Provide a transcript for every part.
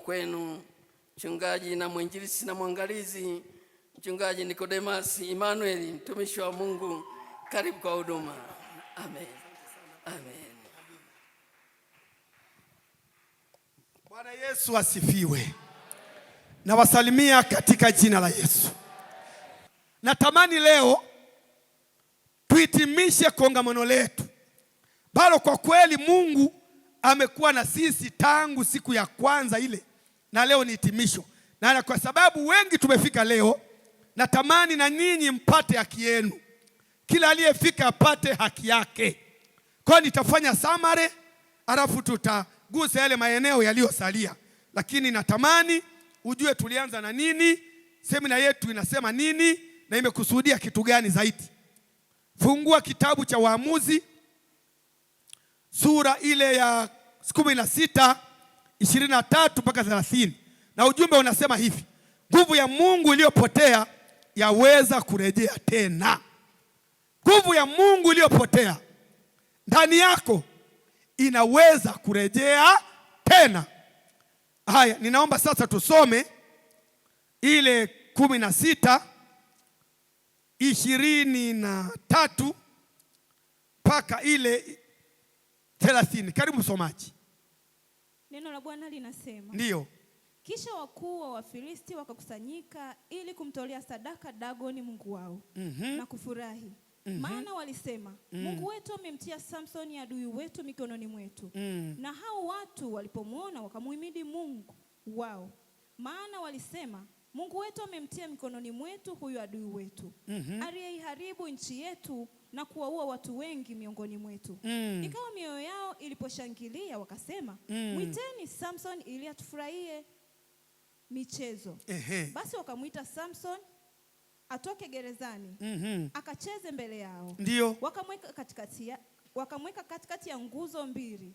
kwenu mchungaji na mwinjilisti na mwangalizi Mchungaji Nicodemus Emmanuel, mtumishi wa Mungu. Karibu kwa huduma. Amen. Amen. Bwana Yesu asifiwe. Nawasalimia katika jina la Yesu. Natamani leo tuhitimishe kongamano letu. Bado kwa kweli Mungu amekuwa na sisi tangu siku ya kwanza ile, na leo ni hitimisho. Na kwa sababu wengi tumefika leo, natamani na ninyi mpate haki yenu. Kila aliyefika apate haki yake. Kwa nitafanya summary, alafu tutagusa yale maeneo yaliyosalia. Lakini natamani ujue tulianza na nini, semina yetu inasema nini na imekusudia kitu gani zaidi. Fungua kitabu cha Waamuzi sura ile ya 16 23 mpaka 30. Na ujumbe unasema hivi: nguvu ya Mungu iliyopotea yaweza kurejea tena. Nguvu ya Mungu iliyopotea ndani yako inaweza kurejea tena. Haya, ninaomba sasa tusome ile 16 23 mpaka ile 30. Karibu msomaji. Neno la Bwana linasema, ndio, kisha wakuu wa Wafilisti wakakusanyika ili kumtolea sadaka Dagoni mungu wao na kufurahi. Maana walisema, Mungu wetu amemtia Samsoni adui wetu mikononi mwetu. Na hao watu walipomwona wakamuhimidi Mungu wao. Maana walisema, Mungu wetu amemtia mikononi mwetu huyu adui wetu, aliyeiharibu nchi yetu na kuwaua watu wengi miongoni mwetu. Ikawa mioyo yao iliposhangilia wakasema, mwiteni Samson ili atufurahie michezo. Basi wakamwita Samson atoke gerezani, akacheze mbele yao. Ndio. Wakamweka katikati ya nguzo mbili.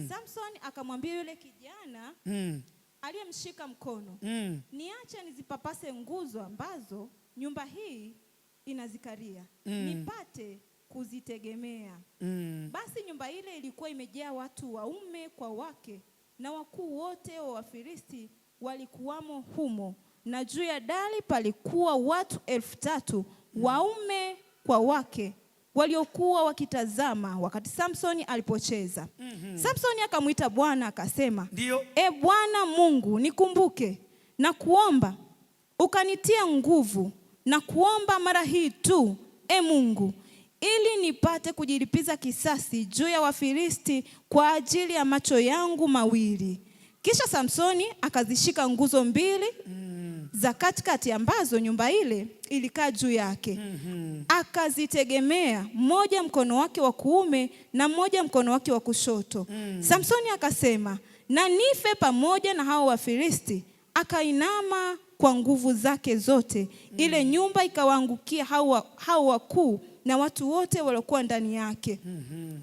Samson akamwambia yule kijana aliyemshika mkono, niache nizipapase nguzo ambazo nyumba hii inazikaria, nipate kuzitegemea. Basi nyumba ile ilikuwa imejaa watu waume kwa wake, na wakuu wote wa Wafilisti walikuwamo humo, na juu ya dari palikuwa watu 3,000 waume kwa wake, waliokuwa wakitazama wakati Samsoni alipocheza. Samsoni akamwita Bwana akasema, E Bwana Mungu, nikumbuke na kuomba ukanitia nguvu, na kuomba mara hii tu, e Mungu, ili nipate kujilipiza kisasi juu ya Wafilisti kwa ajili ya macho yangu mawili. Kisha Samsoni akazishika nguzo mbili za katikati ambazo nyumba ile ilikaa juu yake. Akazitegemea, mmoja mkono wake wa kuume na mmoja mkono wake wa kushoto. Samsoni akasema, na nife pamoja na hao Wafilisti. Akainama kwa nguvu zake zote. Ile nyumba ikawaangukia hao wakuu na watu wote waliokuwa ndani yake.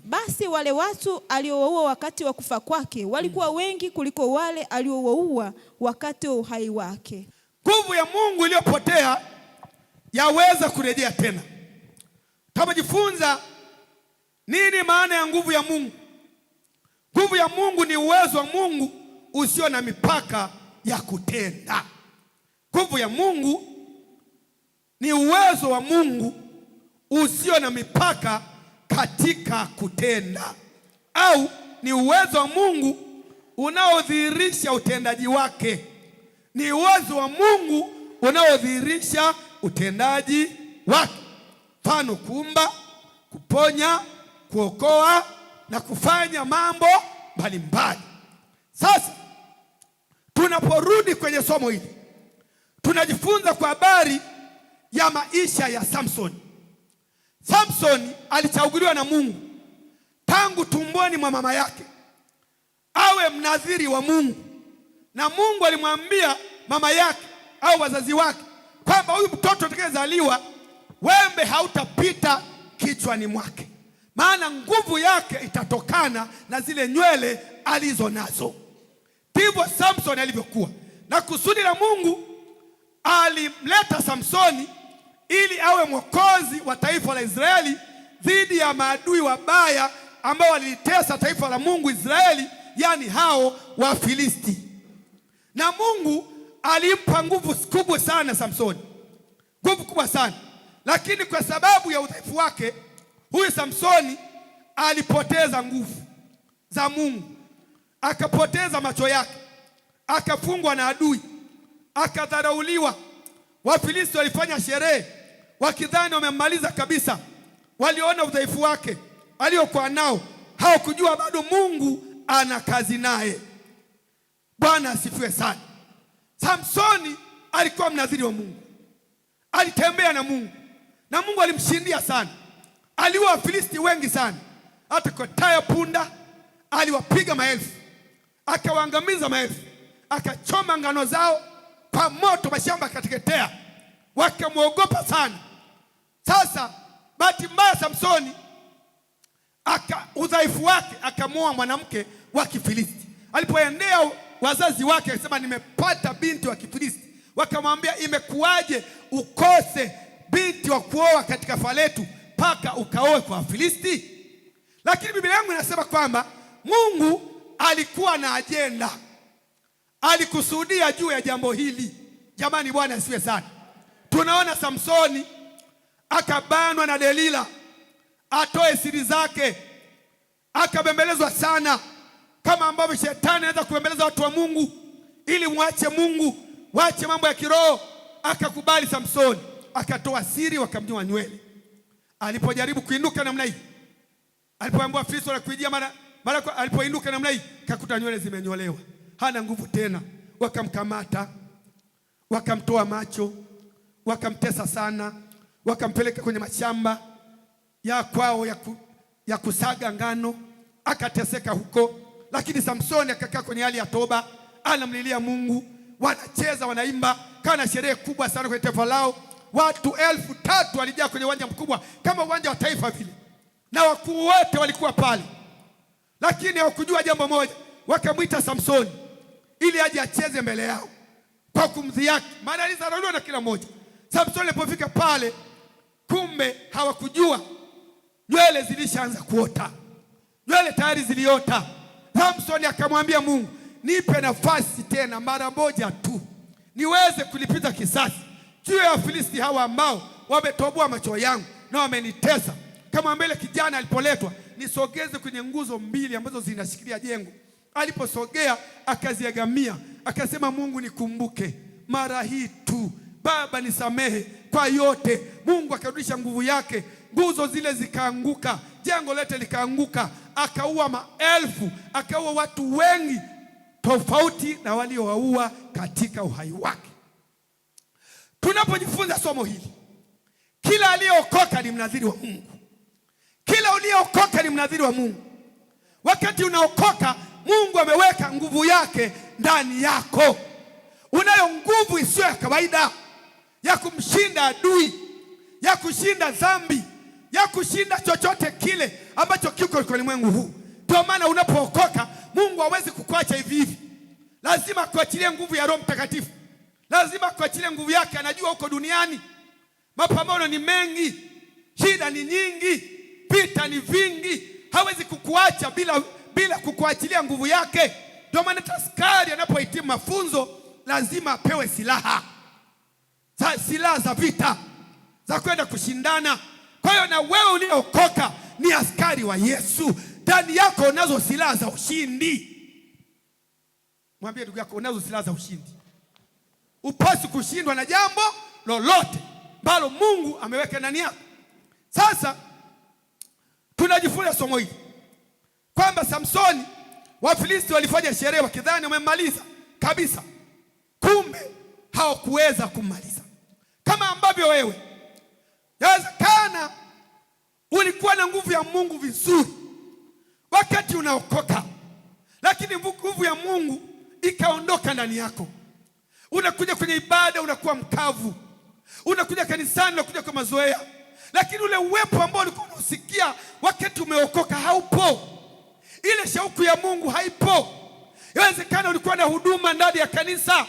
Basi wale watu aliowaua wakati wa kufa kwake walikuwa wengi kuliko wale aliowaua wakati wa uhai wake. Nguvu ya Mungu iliyopotea yaweza kurejea tena. Tumejifunza nini maana ya nguvu ya Mungu. Nguvu ya Mungu ni uwezo wa Mungu usio na mipaka ya kutenda. Nguvu ya Mungu ni uwezo wa Mungu usio na mipaka katika kutenda, au ni uwezo wa Mungu unaodhihirisha utendaji wake. Ni uwezo wa Mungu unaodhihirisha utendaji wake. Mfano, kuumba, kuponya, kuokoa na kufanya mambo mbalimbali. Sasa tunaporudi kwenye somo hili, tunajifunza kwa habari ya maisha ya Samsoni. Samsoni alichaguliwa na Mungu tangu tumboni mwa mama yake awe mnadhiri wa Mungu, na Mungu alimwambia mama yake au wazazi wake kwamba huyu mtoto atakayezaliwa wembe hautapita kichwani mwake, maana nguvu yake itatokana na zile nywele alizo nazo. Ndivyo Samsoni alivyokuwa, na kusudi la Mungu alimleta Samsoni ili awe mwokozi wa taifa la Israeli dhidi ya maadui wabaya ambao walitesa taifa la Mungu Israeli, yani hao Wafilisti. na Mungu alimpa nguvu kubwa sana Samsoni, nguvu kubwa sana, lakini kwa sababu ya udhaifu wake huyu Samsoni alipoteza nguvu za Mungu, akapoteza macho yake, akafungwa na adui, akadharauliwa. Wafilisti walifanya sherehe wakidhani wamemmaliza kabisa. Waliona udhaifu wake aliokuwa nao, hawakujua bado Mungu ana kazi naye. Bwana asifiwe sana. Samsoni alikuwa mnadhiri wa Mungu, alitembea na Mungu na Mungu alimshindia sana. Aliua Wafilisti wengi sana, hata kwa taya punda aliwapiga maelfu, akawaangamiza maelfu, akachoma ngano zao kwa moto, mashamba akateketea, wakamwogopa sana. Sasa bahati mbaya Samsoni udhaifu wake akamwoa mwanamke wa Kifilisti. Alipoendea wazazi wake akasema, nimepata binti wa Kifilisti. Wakamwambia, imekuwaje ukose binti wa kuoa katika taifa letu mpaka ukaoe kwa Wafilisti? Lakini Biblia yangu inasema kwamba Mungu alikuwa na ajenda, alikusudia juu ya jambo hili. Jamani, Bwana asifiwe sana. Tunaona Samsoni akabanwa na Delila atoe siri zake, akabembelezwa sana, kama ambavyo shetani anaweza kubembeleza watu wa Mungu ili mwache Mungu, waache mambo ya kiroho. Akakubali Samsoni, akatoa siri, wakamnyoa nywele. Alipojaribu kuinuka namna hii, alipoambiwa Filisti wanakuijia mara alipoinuka namna hii, kakuta nywele zimenyolewa, hana nguvu tena. Wakamkamata, wakamtoa macho, wakamtesa sana, wakampeleka kwenye mashamba ya kwao ya kusaga ngano, akateseka huko. Lakini Samsoni akakaa kwenye hali ya toba, anamlilia Mungu, wanacheza, wanaimba, kana sherehe kubwa sana kwenye taifa lao. Watu 3,000 walijaa kwenye uwanja mkubwa kama uwanja wa taifa vile, na wakuu wote walikuwa pale. Lakini hawakujua jambo moja, wakamwita Samsoni ili aje acheze mbele yao kwa kumdhihaki, maana alizarauliwa na kila mmoja. Samsoni alipofika pale, kumbe hawakujua nywele zilishaanza kuota, nywele tayari ziliota. Samsoni akamwambia Mungu, nipe nafasi tena mara moja tu niweze kulipiza kisasi juu ya Wafilisti hawa ambao wametoboa macho yangu na wamenitesa. Kama mbele kijana alipoletwa, nisogeze kwenye nguzo 2 ambazo zinashikilia jengo. Aliposogea akaziegamia, akasema, Mungu nikumbuke mara hii tu, Baba nisamehe kwa yote. Mungu akarudisha nguvu yake, nguzo zile zikaanguka, jengo lote likaanguka, akaua maelfu, akaua watu wengi tofauti na waliowaua katika uhai wake. Tunapojifunza somo hili, kila aliyeokoka ni mnadhiri wa Mungu. Kila uliyeokoka ni mnadhiri wa Mungu. Wakati unaokoka, Mungu ameweka nguvu yake ndani yako. Unayo nguvu isiyo ya kawaida ya kumshinda adui, ya kushinda dhambi, ya kushinda chochote kile ambacho kiko kwa ulimwengu huu. Ndio maana unapookoka, Mungu hawezi kukuacha hivi hivi. Lazima kuachilia nguvu ya Roho Mtakatifu. Lazima kuachilia nguvu yake. Anajua uko duniani mapambano ni mengi, shida ni nyingi, vita ni vingi. Hawezi kukuacha bila kukuachilia nguvu yake. Ndio maana askari anapohitimu mafunzo lazima apewe silaha za vita za kwenda kushindana. Kwa hiyo na wewe uliokoka ni askari wa Yesu. Ndani yako unazo silaha za ushindi. Mwambie ndugu yako, unazo silaha za ushindi. Upasi kushindwa na jambo lolote ambalo Mungu ameweka ndani yako. Sasa tunajifunza somo hili kwamba Samsoni, Wafilisti walifanya sherehe wakidhani wamemmaliza kabisa, kumbe hawakuweza kummaliza. Kama ambavyo wewe yawezekana ulikuwa na nguvu ya Mungu vizuri wakati unaokoka, lakini nguvu ya Mungu ikaondoka ndani yako. Unakuja kwenye ibada unakuwa mkavu, unakuja kanisani unakuja kwa mazoea, lakini ule uwepo ambao ulikuwa unasikia wakati umeokoka haupo. Ile shauku ya Mungu haipo. Yawezekana ulikuwa na huduma ndani ya kanisa,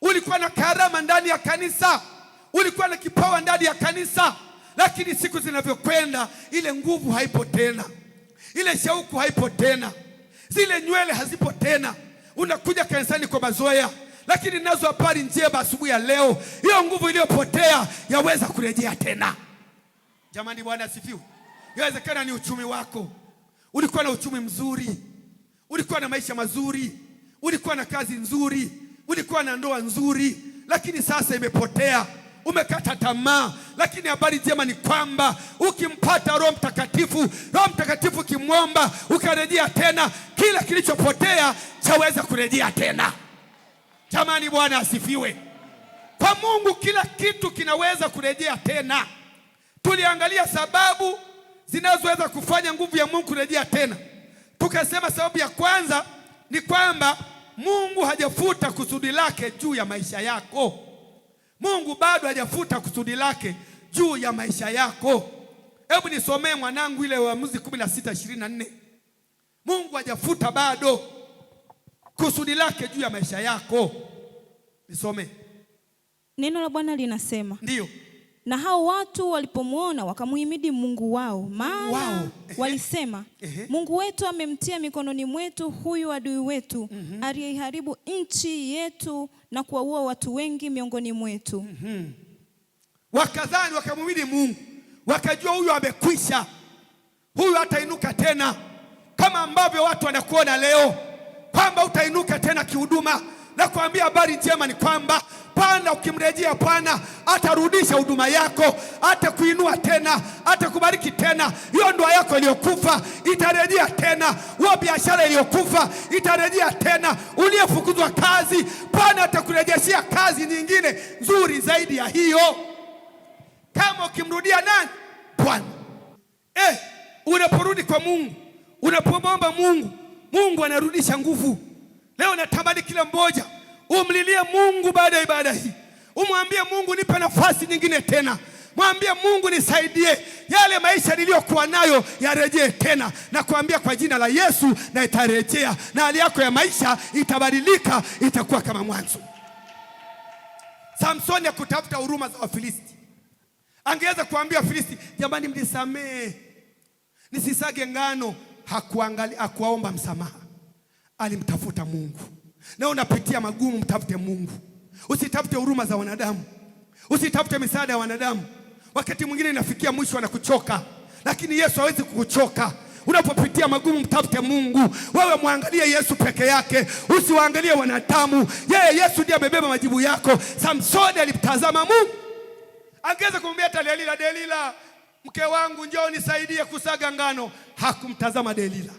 ulikuwa na karama ndani ya kanisa, ulikuwa na kipawa ndani ya kanisa, lakini siku zinavyokwenda ile nguvu haipo tena, ile shauku haipo tena, zile nywele hazipo tena. unakuja kanisani kwa mazoea, lakini ninazo habari njema asubuhi ya leo. Hiyo nguvu iliyopotea yaweza kurejea tena. Jamani, Bwana asifiwe. Yawezekana ni uchumi wako. Ulikuwa na uchumi mzuri, ulikuwa na maisha mazuri, ulikuwa na kazi nzuri, ulikuwa na ndoa nzuri, lakini sasa imepotea. Umekata tamaa, lakini habari njema ni kwamba ukimpata Roho Mtakatifu ukimwomba, ukarejea tena, kila kilichopotea chaweza kurejea tena. Jamani, Bwana asifiwe. Kwa Mungu kila kitu kinaweza kurejea tena. Tuliangalia sababu zinazoweza kufanya nguvu ya Mungu kurejea tena. Tukasema sababu ya kwanza ni kwamba Mungu hajafuta kusudi lake juu ya maisha yako. Mungu bado hajafuta kusudi lake juu ya maisha yako. Hebu nisomee mwanangu ile Waamuzi 16:24. Mungu hajafuta bado kusudi lake juu ya maisha yako. Nisome. Neno la Bwana linasema, ndio, na hao watu walipomwona wakamuhimidi Mungu wao, maana walisema, Mungu wetu amemtia mikononi mwetu huyu adui wetu, aliyeiharibu nchi yetu na kuwaua watu wengi miongoni mwetu. Wakadhani, wakamuhimidi Mungu, wakajua huyu amekwisha, huyu hatainuka tena, kama ambavyo watu wanakuona leo kwamba utainuka tena kihuduma. Na kuambia habari njema ni kwamba Bwana, ukimrejea Bwana atarudisha huduma yako, atakuinua tena, atakubariki tena. Hiyo ndoa yako iliyokufa itarejea tena, hiyo biashara iliyokufa itarejea tena, uliyefukuzwa kazi Bwana atakurejeshea kazi nyingine nzuri zaidi ya hiyo, kama ukimrudia nani? Bwana. Unaporudi kwa Mungu, unapomwomba Mungu, Mungu anarudisha nguvu. Leo natamani kila mmoja umlilie Mungu baada ya ibada hii. Umwambie Mungu, nipe nafasi nyingine tena. Mwambie Mungu, nisaidie yale maisha niliyokuwa nayo yarejee tena. Na kuambia kwa jina la Yesu, na itarejea, na hali yako ya maisha itabadilika, itakuwa kama mwanzo. Samsoni hakutafuta huruma za Wafilisti. Angeweza kuambia Wafilisti, jamani mnisamee, nisisage ngano. Hakuwaomba msamaha, alimtafuta Mungu. Na unapitia magumu, mtafute Mungu. Usitafute huruma za wanadamu, usitafute misaada ya wanadamu. Wakati mwingine inafikia mwisho na kuchoka, lakini Yesu hawezi kukuchoka. Unapopitia magumu, mtafute Mungu. Wewe muangalie Yesu peke yake, usiwaangalie wanadamu. Yeye Yesu ndiye amebeba majibu yako. Samsoni alimtazama Mungu. Angeweza kumwambia hata Delila, mke wangu njoo nisaidie kusaga ngano. Hakumtazama Delila,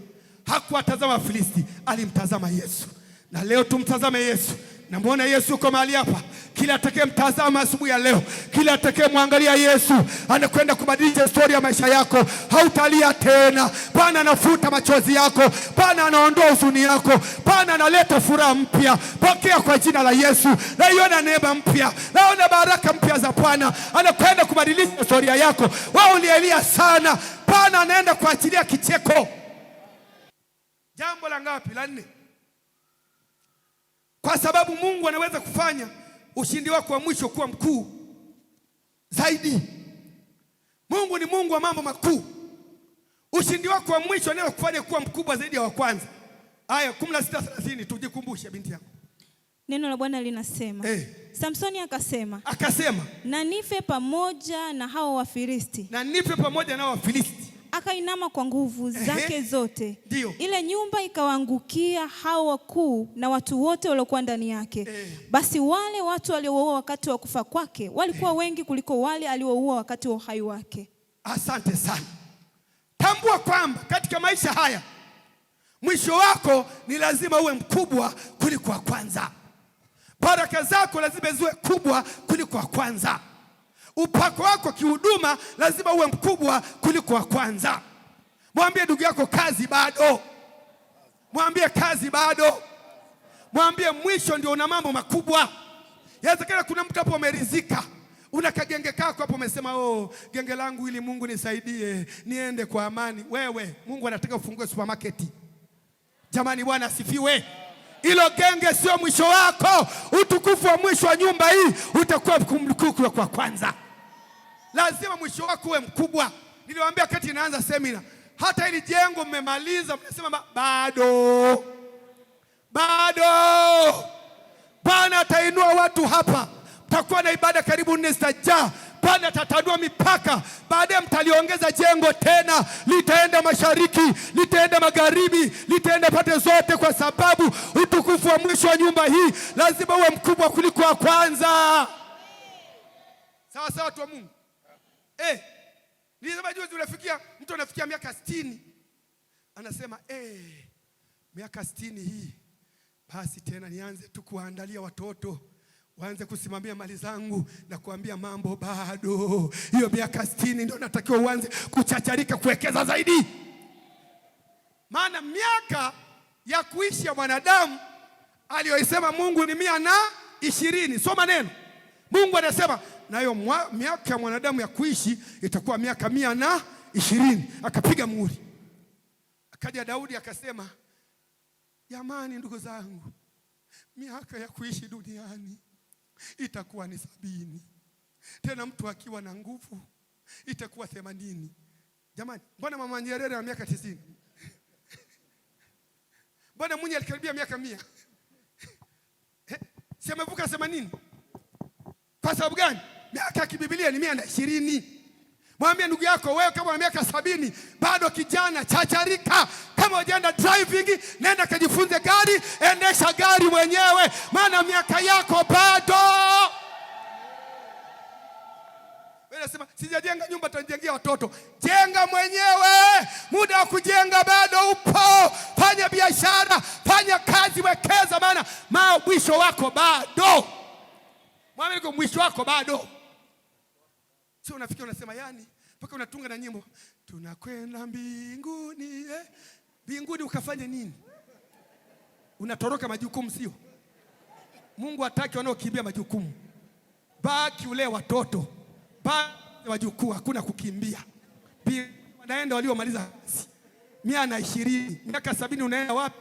hakuwatazama Filisti, alimtazama Yesu. Na leo tumtazame Yesu. Na muone Yesu yuko mahali hapa. Kila atakayemtazama asubuhi ya leo, kila atakayemwangalia Yesu, anakwenda kubadilisha historia ya maisha yako. Hautalia tena. Bwana anafuta machozi yako, Bwana anaondoa huzuni yako, Bwana analeta furaha mpya. Pokea kwa jina la Yesu. Naiona neema mpya, naona baraka mpya za Bwana. Anakwenda kubadilisha historia yako. Wewe ulielia sana, Bwana anaenda kuachilia kicheko. Jambo la ngapi? La 4. Kwa sababu Mungu anaweza kufanya ushindi wako wa mwisho kuwa mkuu zaidi. Mungu ni Mungu wa mambo makuu. Ushindi wako wa mwisho anaweza kufanya kuwa mkubwa zaidi ya wa kwanza. Aya 16:30 tujikumbushe binti yangu. Neno la Bwana linasema, Samsoni akasema, na nife pamoja na hao Wafilisti. Na nife pamoja na hao Wafilisti. Akainama kwa nguvu zake zote. Dio. Ile nyumba ikawaangukia hao wakuu na watu wote waliokuwa ndani yake. Basi wale watu walioua wakati wa kufa kwake walikuwa wengi kuliko wale alioua wakati wa uhai wake. Asante sana. Tambua kwamba katika maisha haya mwisho wako ni lazima uwe mkubwa kuliko wa kwanza. Baraka zako lazima ziwe kubwa kuliko wa kwanza. Upako wako kihuduma lazima uwe mkubwa kuliko wa kwanza. Mwambie ndugu yako, kazi bado. Mwambie kazi bado. Mwambie mwisho ndio una mambo makubwa. Yawezekana kuna mtu hapo amerizika, una kagenge kako hapo, umesema genge langu ili Mungu nisaidie niende kwa amani. Wewe Mungu anataka ufungue supermarket. Jamani, Bwana asifiwe. Hilo genge sio mwisho wako. Utukufu wa mwisho wa nyumba hii utakuwa mkubwa kwa kwanza. Lazima mwisho wako uwe mkubwa. Niliwaambia wakati inaanza semina, hata ili jengo mmemaliza mnasema Bado Bwana atainua watu hapa. Mtakuwa na ibada karibu 4 zitajaa. Bwana atatanua mipaka. Baadaye mtaliongeza jengo tena, litaenda mashariki, litaenda magharibi, litaenda pande zote, kwa sababu utukufu wa mwisho wa nyumba hii lazima uwe mkubwa kuliko wa kwanza. Sawa sawa, watu wa Mungu. Nilisema juzi, mtu anafikia miaka 60 anasema miaka 60 hii basi tena nianze tu kuandalia watoto waanze kusimamia mali zangu na kuambia mambo. Bado hiyo miaka 60 ndio natakiwa uanze kuchacharika kuwekeza zaidi. Maana miaka ya kuishi ya mwanadamu aliyoisema Mungu ni 120. Soma neno. Mungu anasema na hiyo miaka ya mwanadamu ya kuishi itakuwa miaka 120. Akapiga muhuri. Akaja Daudi akasema, jamani ndugu zangu, miaka ya kuishi duniani itakuwa ni 70. Tena mtu akiwa na nguvu itakuwa 80. Jamani, mbona Mama Nyerere ana miaka 90? Mbona Mwinyi alikaribia miaka 100? Si amevuka 80? Kwa sababu gani? Miaka ya kibiblia ni 120. Mwambie ndugu yako, wewe kama una miaka 70 bado kijana, chacharika. Kama hujaenda driving, nenda kajifunze gari, endesha gari mwenyewe, maana miaka yako bado. Wewe unasema sijajenga nyumba, tutajengea watoto. Jenga mwenyewe. Muda wa kujenga bado upo. Fanya biashara, fanya kazi, wekeza, maana mwisho wako bado. Mwambie niko mwisho wako bado. Sio unafikia unasema yani mpaka unatunga na nyimbo tunakwenda mbinguni. Mbinguni ukafanye nini? Unatoroka majukumu, sio? Mungu hataki wanaokimbia majukumu. Baki ule watoto, baki wajukuu, hakuna kukimbia. Wanaenda waliomaliza 120, miaka 70 unaenda wapi?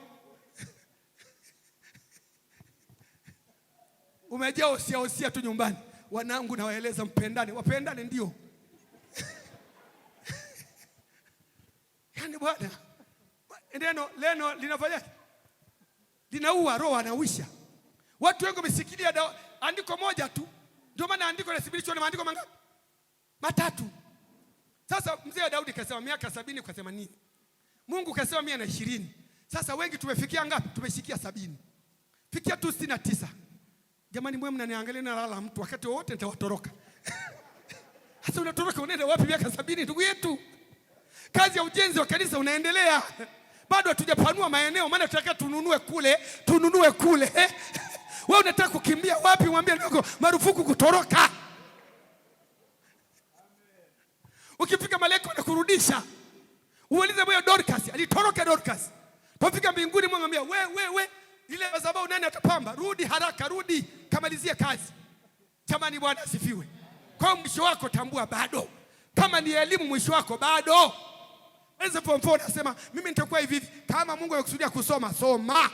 Umejaa osia tu nyumbani. Wanangu nawaeleza mpendane, wapendane ndio. Yaani Bwana, neno linafanya linaua roho, anawisha. Watu wengi wamesikilia andiko moja tu. Ndio maana andiko linathibitishwa na maandiko mangapi? 3. Sasa mzee Daudi kasema miaka 70 kwa 80. Mungu kasema 120. Sasa wengi tumefikia ngapi? Tumeshikia 70. Fikia tu 69. Jamani, mwe mnaniangalia na lala mtu, wakati wote nitawatoroka. Sasa unatoroka unaenda wapi miaka 70 ndugu yetu? Kazi ya ujenzi wa kanisa unaendelea. Bado hatujapanua maeneo, maana tunataka tununue kule. Wewe unataka kukimbia wapi? Mwambie ndogo marufuku kutoroka. Ukifika Maleko na kurudisha. Uulize moyo Dorcas, alitoroka Dorcas. Tufika mbinguni mwambie we ile madhabahu nani atapamba? Rudi haraka, rudi kamalizie kazi. Jamani, Bwana asifiwe. Kwa mwisho wako tambua bado. Kama ni elimu mwisho wako bado. Wewe form 4 unasema mimi nitakuwa hivi. Kama Mungu alikusudia kusoma, soma.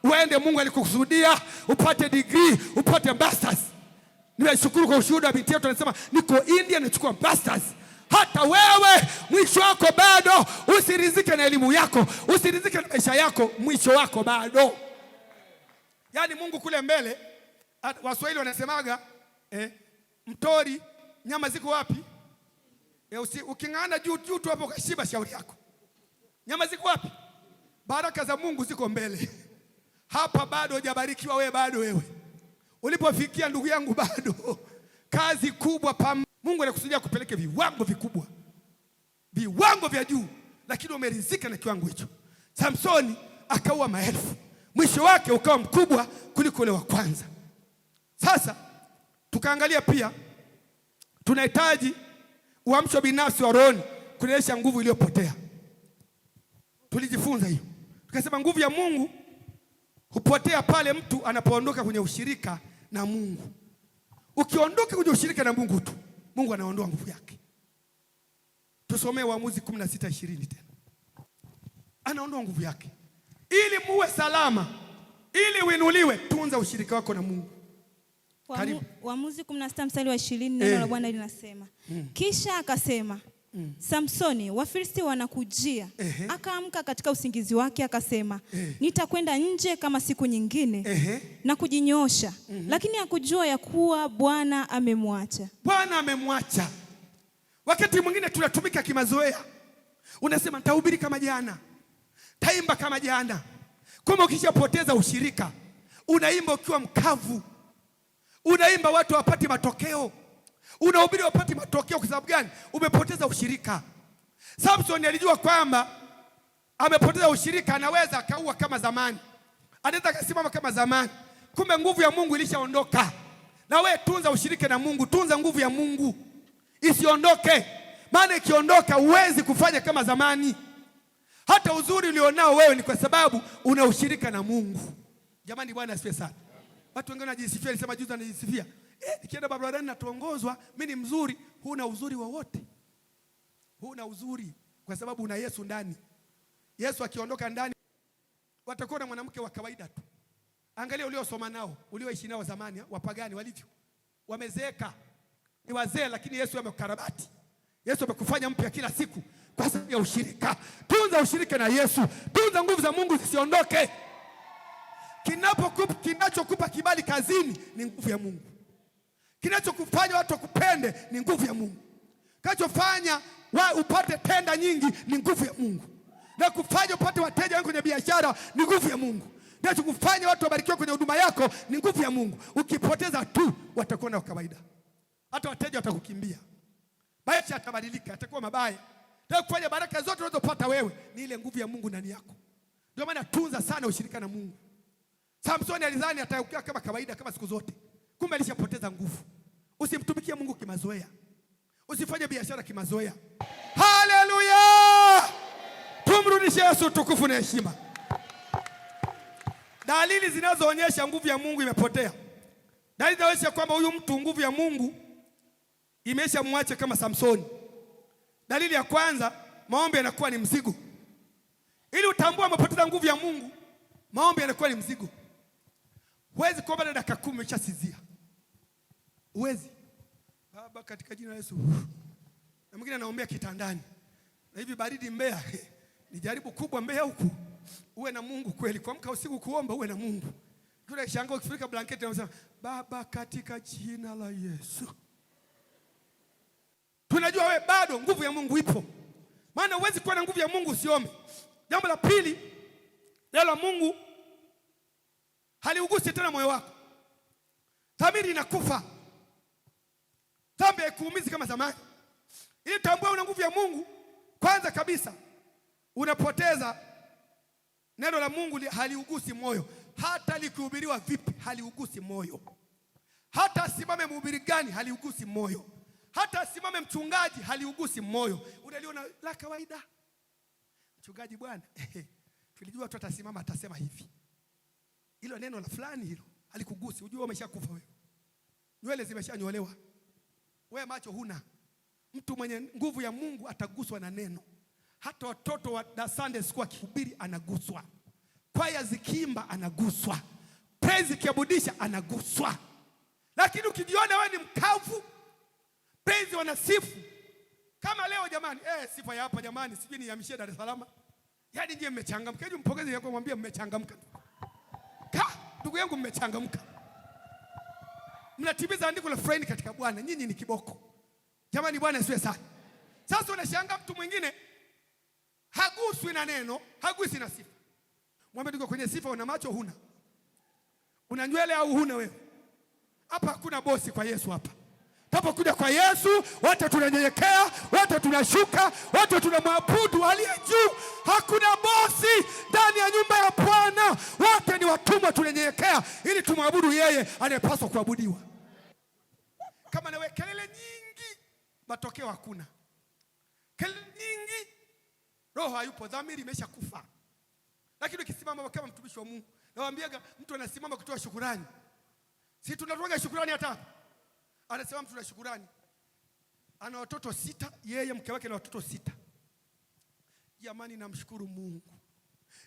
Uende Mungu alikusudia upate degree, upate masters. Nimeshukuru kwa ushuhuda wa binti yetu, anasema niko India nachukua masters. Hata wewe mwisho wako bado. Usirizike na elimu yako, usirizike na maisha yako, mwisho wako bado. Yaani Mungu kule mbele, Waswahili wanasemaga mtori nyama ziko wapi? Uking'ana juu tu hapo kashiba shauri yako. Nyama ziko wapi? Baraka za Mungu ziko mbele. Hapa bado hujabarikiwa wewe, bado wewe. Ulipofikia ndugu yangu bado. Kazi kubwa Mungu anakusudia kupeleke viwango vikubwa. Viwango vya juu, lakini umeridhika na kiwango hicho. Samsoni akaua maelfu. Mwisho wake ukawa mkubwa kuliko ule wa kwanza. Sasa tukaangalia pia tunahitaji uamsho binafsi wa roho kurejesha nguvu iliyopotea. Tulijifunza hiyo. Tukasema nguvu ya Mungu hupotea pale mtu anapoondoka kwenye ushirika na Mungu. Ukiondoka kwenye ushirika na Mungu tu, Mungu anaondoa nguvu yake. Tusomee Waamuzi 16:20 tena. Anaondoa nguvu yake. Ili muwe salama, ili uinuliwe, tunza ushirika wako na Mungu. Waamuzi 16 mstari wa 20 neno la Bwana linasema. Kisha akasema, Samsoni, Wafilisti wanakujia. Akaamka katika usingizi wake akasema, nitakwenda nje kama siku nyingine na kujinyoosha. Lakini hakujua ya kuwa Bwana amemwacha. Bwana amemwacha. Wakati mwingine tunatumika kimazoea. Unasema nitahubiri kama jana, taimba kama jana. Kama ukishapoteza ushirika, unaimba ukiwa mkavu. Unaimba watu wapati matokeo. Unahubiri wapati matokeo kwa sababu gani? Umepoteza ushirika. Samson alijua kwamba amepoteza ushirika, anaweza akaua kama zamani. Anaweza akasimama kama zamani. Kumbe nguvu ya Mungu ilishaondoka. Na wewe tunza ushirika na Mungu, tunza nguvu ya Mungu isiondoke. Maana ikiondoka huwezi kufanya kama zamani. Hata uzuri ulionao wewe ni kwa sababu una ushirika na Mungu. Jamani, Bwana asifiwe sana. Watu wengine wanajisifia, alisema juzi anajisifia. Nikienda barabarani natuongozwa, mimi ni mzuri. Huna uzuri wowote. Huna uzuri kwa sababu una Yesu ndani. Yesu akiondoka ndani, watakuwa na mwanamke wa kawaida tu. Angalia uliosoma nao, ulioishi nao zamani, wapagani walivyo. Wamezeeka. Ni wazee lakini Yesu amekarabati. Yesu amekufanya mpya kila siku kwa sababu ya ushirika. Tunza ushirika na Yesu. Tunza nguvu za Mungu zisiondoke. Kinachokupa kibali kazini ni nguvu ya Mungu. Kinachokufanya watu wakupende ni nguvu ya Mungu. Kinachofanya upate tenda nyingi ni nguvu ya Mungu. Na kufanya upate wateja wengi kwenye biashara ni nguvu ya Mungu. Na kufanya watu wabarikiwe kwenye huduma yako ni nguvu ya Mungu. Ukipoteza tu watakuwa na kawaida. Hata wateja watakukimbia. Maisha yatabadilika, yatakuwa mabaya. Na kufanya baraka zote unazopata wewe ni ile nguvu ya Mungu ndani yako. Ndio maana tunza sana ushirika na Mungu. Samsoni alizani atakuwa kama kawaida kama siku zote. Kumbe alishapoteza nguvu. Usimtumikie Mungu kimazoea. Usifanye biashara kimazoea. Haleluya! Tumrudishe Yesu tukufu na heshima. Dalili zinazoonyesha nguvu ya Mungu imepotea. Dalili zinaonyesha kwamba huyu mtu nguvu ya Mungu imeshamwacha kama Samsoni. Dalili ya kwanza, maombi yanakuwa ni mzigo. Ili utambue umepoteza nguvu ya Mungu, maombi yanakuwa ni mzigo. Huwezi kuomba dakika 10 umeshasizia. Huwezi. Baba katika jina la Yesu. Na mwingine anaombea kitandani. Na hivi baridi Mbeya. Ni jaribu kubwa Mbeya huku. Uwe na Mungu kweli. Kuamka usiku kuomba uwe na Mungu. Kule shangaa ukifika blanketi unasema Baba katika jina la Yesu. Tunajua wewe bado nguvu ya Mungu ipo. Maana huwezi kuwa na nguvu ya Mungu usiombe. Jambo la pili, neno la Mungu haliugusi tena moyo wako. Dhamiri inakufa. Dhambi haikuumizi kama zamani. Ili tambua una nguvu ya Mungu, kwanza kabisa unapoteza neno la Mungu haliugusi moyo. Hata likihubiriwa vipi haliugusi moyo. Hata asimame mhubiri gani haliugusi moyo. Hata asimame mchungaji haliugusi moyo. Unaliona la kawaida. Mchungaji bwana, tulijua tu atasimama atasema hivi. Hilo neno la fulani hilo halikugusi. Unajua umeshakufa wewe. Nywele zimeshanyolewa. Wewe macho huna. Mtu mwenye nguvu ya Mungu ataguswa na neno. Hata watoto wa Sunday school akihubiri anaguswa. Kwaya zikiimba anaguswa. Praise kiabudisha anaguswa. Lakini ukijiona wewe ni mkavu, praise wanasifu. Kama leo jamani, sifa ya hapa jamani, sijui ni yamishie Dar es Salaam. Yaani ndiye mmechangamka. Hebu mpongeze yako mwambie mmechangamka. Ndugu yangu mmechangamka. Mnatimiza andiko la furahi katika Bwana. Nyinyi ni kiboko. Jamani Bwana asifiwe sana. Sasa unashangaa mtu mwingine haguswi na neno, haguswi na sifa. Mwambie tuko kwenye sifa, una macho huna. Una nywele au huna wewe? Hapa hakuna bosi kwa Yesu hapa. Tunapokuja kwa Yesu, wote tunanyenyekea, wote tunashuka, wote tunamwabudu aliye juu. Hakuna bosi ndani ya nyumba ya Bwana. Wote ni watumwa tunanyenyekea ili tumwabudu yeye anayepaswa kuabudiwa. Kama nawe kelele nyingi, matokeo hakuna. Kelele nyingi, roho hayupo, dhamiri imeshakufa. Lakini ukisimama kama mtumishi wa Mungu, nawaambiaga mtu anasimama kutoa shukrani. Si tunatoa shukrani hata. Anasema mtu na shukrani. Ana watoto 6, yeye mke wake na watoto 6. Jamani namshukuru Mungu.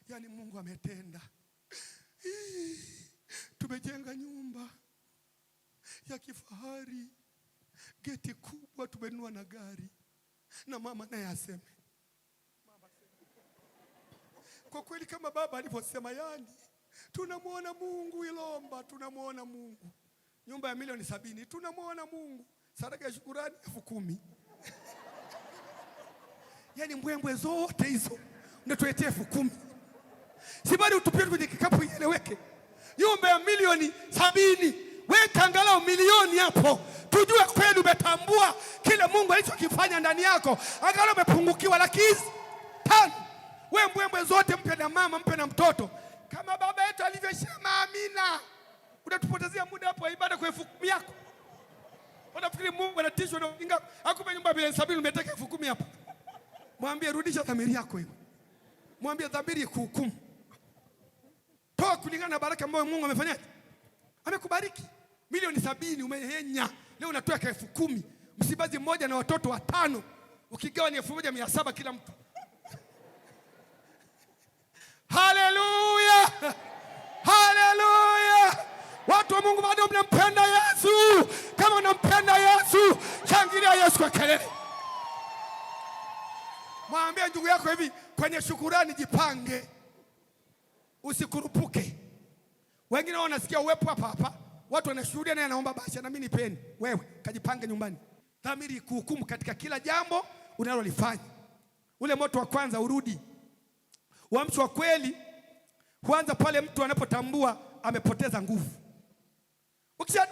Yaani Mungu ametenda. Tumejenga nyumba ya kifahari. Geti kubwa, tumenunua na gari. na mama naye aseme. Kwa kweli kama baba alivyosema, yani tunamwona Mungu Ilomba, tunamwona Mungu nyumba ya milioni 70, tunamwona Mungu sadaka ya shukrani 10,000. Yani mbwembwe zote hizo unatuletea 10,000. Si bali utupie kwenye kikapu ieleweke. Nyumba ya milioni 70, weka angalau milioni hapo. Tujue kweli umetambua kile Mungu alichokifanya ndani yako. Angalau umepungukiwa laki 5. Wewe mbwembwe zote mpe na mama, mpe na mtoto. Kama baba yetu alivyosema amina. Unatupotezea muda hapo ibada kwa 10,000 yako. Unafikiri Mungu anatishwa na ujinga? Akupe nyumba bila 70 umeteka 10,000 hapa. Mwambie rudisha dhamiri yako hiyo. Mwambie dhamiri ikuhukumu. Toa kulingana na baraka ambayo Mungu amefanyaje? Amekubariki. Milioni 70 umehenya. Leo unatoa 10,000. Msibazi mmoja na watoto 5. Ukigawa ni 1,700 kila mtu. Haleluya! Haleluya! Watu wa Mungu bado mnampenda Yesu. Kama unampenda Yesu, shangilia Yesu kwa kelele. Mwambie ndugu yako hivi, kwenye shukurani jipange. Usikurupuke. Wengine wanasikia uwepo hapa. Watu wanashuhudia naye anaomba basi na mimi nipeni. Wewe kajipange nyumbani. Dhamiri kuhukumu katika kila jambo unalolifanya. Ule moto wa kwanza urudi. Uamsho wa kweli huanza pale mtu anapotambua amepoteza nguvu.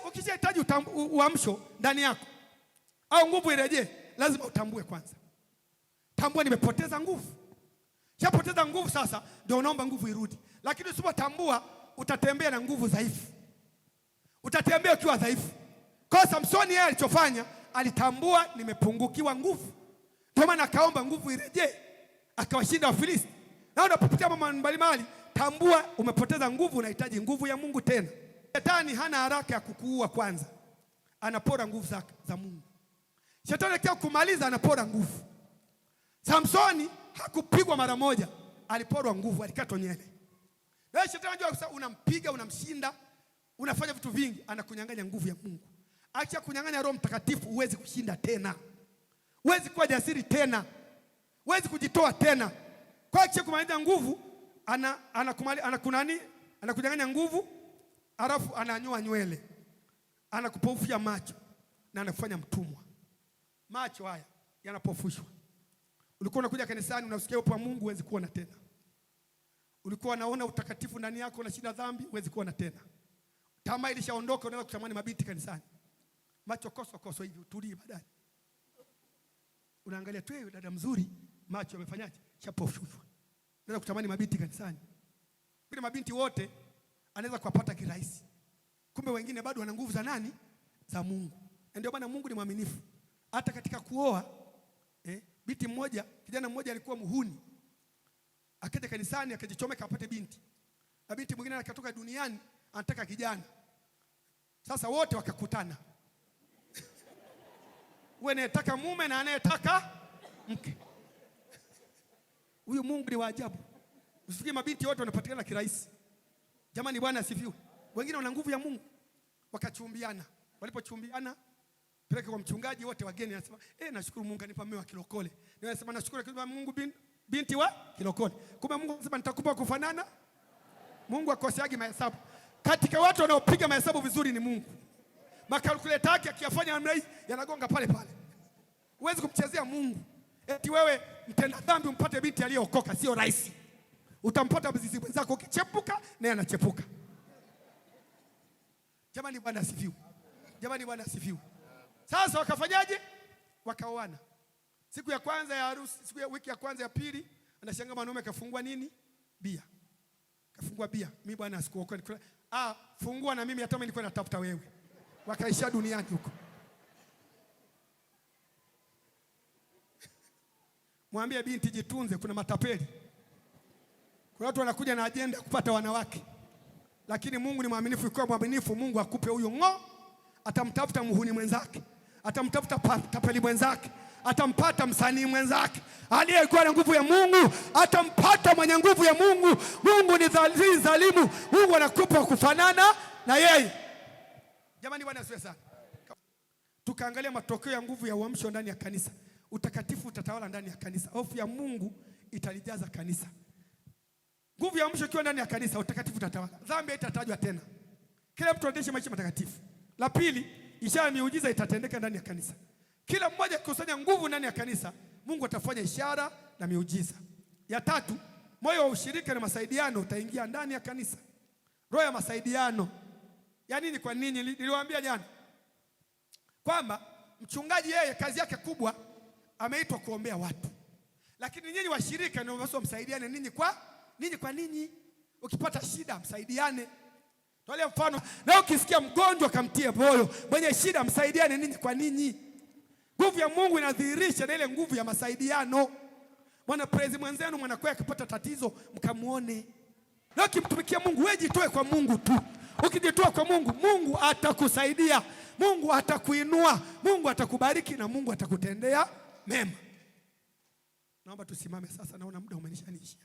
Ukishahitaji uamsho ndani yako au nguvu irejee, lazima utambue kwanza. Tambua nimepoteza nguvu. Shapoteza nguvu sasa ndio unaomba nguvu irudi. Lakini usipotambua utatembea na nguvu dhaifu. Utatembea ukiwa dhaifu. Kwa Samsoni yeye alichofanya, alitambua nimepungukiwa nguvu. Ndio maana akaomba nguvu irejee, akawashinda Wafilisti. Na unapopitia mambo mbalimbali, tambua umepoteza nguvu, unahitaji nguvu ya Mungu tena. Shetani hana haraka ya kukuua kwanza. Anapora nguvu za Mungu. Shetani akiwa kumaliza anapora nguvu. Samsoni hakupigwa mara moja, aliporwa nguvu, alikatwa nywele. Wewe shetani anajua unampiga, unamshinda, unafanya vitu vingi, anakunyang'anya nguvu ya Mungu. Acha kunyang'anya Roho Mtakatifu, huwezi kushinda tena. Huwezi kuwa jasiri tena. Huwezi kujitoa tena. Kwa acha kumaliza nguvu, anakunyang'anya nguvu, alafu ananyoa nywele. Anakupofusha macho na anakufanya mtumwa. Macho haya yanapofushwa. Ulikuwa unakuja kanisani unasikia upo wa Mungu, huwezi kuona tena. Ulikuwa unaona utakatifu ndani yako, unashinda dhambi, huwezi kuona tena. Tamaa ilishaondoka, unaweza kutamani mabinti kanisani. Macho koso hivi, utulie baadaye. Unaangalia tu yule dada mzuri, macho yamefanyaje? Shapofushwa. Unaweza kutamani mabinti kanisani. Bila mabinti wote anaweza kuwapata kirahisi. Kumbe wengine bado wana nguvu za nani? Za Mungu. Ndio maana Mungu ni mwaminifu. Hata katika kuoa, binti mmoja, kijana mmoja alikuwa muhuni. Akaja kanisani akajichomeka apate binti. Na binti mwingine akatoka duniani anataka kijana. Sasa wote wakakutana. Wewe anayetaka mume na anayetaka mke. Huyu Mungu ni wa ajabu. Usifikie mabinti wote wanapatikana kirahisi. Jamani, Bwana asifiwe. Wengine wana nguvu ya Mungu. Wakachumbiana. Walipochumbiana, peleka kwa mchungaji, wote wageni, anasema nashukuru Mungu anipa mume wa kilokole. Ndio anasema nashukuru kwa Mungu binti wa kilokole. Kumbe Mungu anasema nitakupa kufanana. Mungu akoseagi mahesabu. Katika watu wanaopiga mahesabu vizuri ni Mungu. Makalkuleta yake akiyafanya namna hii yanagonga pale pale. Huwezi kumchezea Mungu. Eti wewe mtenda dhambi umpate binti aliyeokoka, sio rahisi. Utampata mzizi wenzako ukichepuka naye anachepuka. Jamani, Bwana asifiwe. Jamani, Bwana asifiwe. Sasa wakafanyaje? Wakaoana. Siku ya kwanza ya harusi, wiki ya kwanza ya pili, anashangaa mwanaume kafungua nini? Bia. Kafungua bia. Mimi bwana sikuokoa. Fungua na mimi hata mimi nilikuwa natafuta wewe. Wakaisha duniani huko. Mwambie binti jitunze, kuna matapeli. Kuna watu wanakuja na ajenda kupata wanawake. Lakini Mungu ni mwaminifu, kwa mwaminifu Mungu akupe huyo atamtafuta muhuni mwenzake, atamtafuta tapeli mwenzake, atampata msanii mwenzake. Aliyekuwa na nguvu ya Mungu atampata mwenye nguvu ya Mungu. Mungu ni dhalimu. Mungu anakupa kufanana na yeye. Jamani, Bwana asifiwe sana. Tukaangalia matokeo ya nguvu ya uamsho ndani ya kanisa. utakatifu utatawala ndani ya kanisa. Hofu ya Mungu italijaza kanisa. Nguvu ya mwisho ikiwa ndani ya kanisa, utakatifu utatawala. Dhambi haitatajwa tena. Kila mtu aendeshe maisha matakatifu. La pili, ishara miujiza itatendeka ndani ya kanisa. Kila mmoja akikusanya nguvu ndani ya kanisa, Mungu atafanya ishara na miujiza. Ya tatu, moyo wa ushirika na masaidiano utaingia ndani ya kanisa. Roho ya masaidiano. Ya nini? Kwa nini? Niliwaambia jana kwamba mchungaji yeye kazi yake kubwa ameitwa kuombea watu. Lakini nyinyi washirika ndio mnapaswa msaidiane ninyi kwa ninyi. Ukipata shida msaidiane. Tolea mfano, na ukisikia mgonjwa kamtie moyo, mwenye shida msaidiane ninyi kwa ninyi. Nguvu ya Mungu inadhihirisha na ile nguvu ya masaidiano. Mwana praise mwenzenu mwanakwaya akipata tatizo mkamuone. Na ukimtumikia Mungu, wewe jitoe kwa Mungu tu. Ukijitoa kwa Mungu, Mungu atakusaidia. Mungu atakuinua, Mungu atakubariki na Mungu atakutendea mema. Naomba tusimame sasa, naona muda umenishanishia.